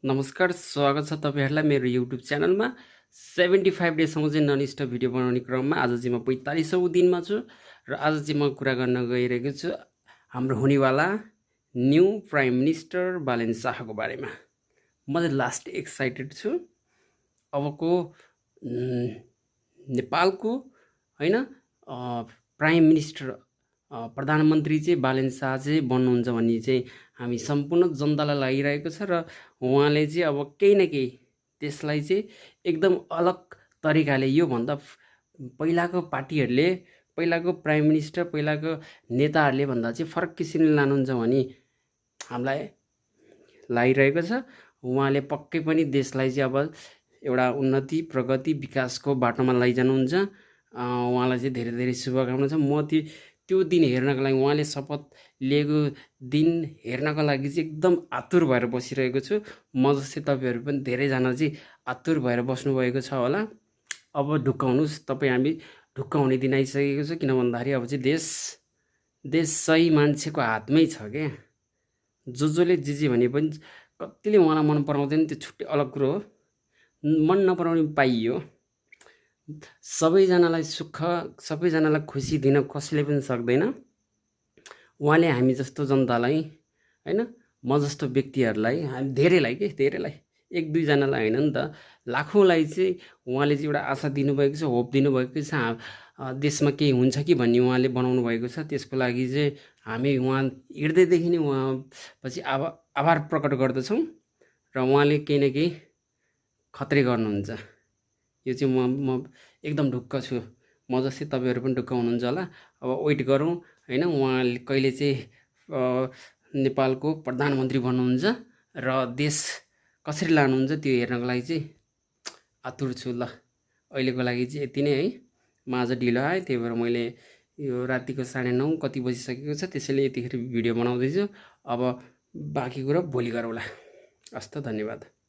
नमस्कार, स्वागत छ तपाईहरुलाई मेरो YouTube च्यानलमा। 75 डेसम्म चाहिँ नन स्टप भिडियो बनाउने क्रममा आज चाहिँ म 45औं दिनमा छु र आज चाहिँ म कुरा गर्न गइरहेको छु हाम्रो हुनेवाला न्यू प्राइम मिनिस्टर बालेन शाहको बारेमा। म चाहिँ लास्ट एक्साइटेड छु। अबको नेपालको हैन प्राइम मिनिस्टर प्रधानमन्त्री चाहिँ बालेन शाह चाहिँ बन्नुहुन्छ भन्ने चाहिँ हामी सम्पूर्ण जनतालाई लागिरहेको छ र उहाँले चाहिँ अब केही न केही त्यसलाई चाहिँ एकदम अलग तरिकाले यो भन्दा पहिलाको पार्टीहरुले पहिलाको प्राइम मिनिस्टर पहिलाको नेताहरुले भन्दा चाहिँ फरक किसिमले लानुहुन्छ भनी हामीलाई लागिरहेको छ। उहाँले पक्कै पनि देशलाई चाहिँ अब एउटा उन्नति प्रगति विकासको बाटोमा लैजानुहुन्छ। उहाँलाई चाहिँ धेरै धेरै शुभकामना छ। म त्यो दिन हेर्नको लागि उहाँले शपथ लिएको दिन हेर्नको लागि चाहिँ एकदम आतुर भएर बसिरहेको छु। म जस्तै तपाईहरु पनि धेरै जना चाहिँ आतुर भएर बस्नु भएको छ होला। अब ढुक्काउनुस्, तपाईं हामी ढुक्काउने दिन आइसकेको छ। किन भन्दाखेरि अब चाहिँ देश सही मान्छेको हातमै छ के। जसले जे भने पनि कतिले उहाँलाई मन पराउँदैन त्यो छुट्टै अलग कुरो हो। मन नपराउने पाइयो। सबैजनालाई सुख सबैजनालाई खुसी दिन कसैले पनि सक्दैन। उहाँले हामी जस्तो जनतालाई हैन म जस्तो व्यक्तिहरुलाई हामी धेरैलाई एक दुई जनालाई हैन नि त लाखौंलाई चाहिँ उहाँले चाहिँ एउटा आशा दिनुभएको छ, होप दिनुभएको छ। देशमा केही हुन्छ कि भन्ने उहाँले बनाउनु भएको छ। त्यसको लागि चाहिँ हामी उहाँ हृदयदेखि नै उहाँ पछि आभार प्रकट गर्दछौं र उहाँले केही न केही खत्रै गर्नुहुन्छ। यो चाहिँ म एकदम ढुक्क छु। म जस्तै तपाईहरु पनि ढुक्क हुनुहुन्छ होला। अब वेट गरौँ हैन उहाँले कहिले चाहिँ नेपालको प्रधानमन्त्री बन्नुहुन्छ र देश कसरी लानुहुन्छ त्यो हेर्नको लागि चाहिँ आतुर छु। ल अहिलेको लागि चाहिँ यति नै है। म आज ढिलो आएँ, त्यही भएर मैले यो रातिको 9:30 कति बजिसकेको छ, त्यसैले यतिखेर भिडियो बनाउँदै छु। अब बाँकी कुरा भोलि गरौँला। हस् त, धन्यवाद।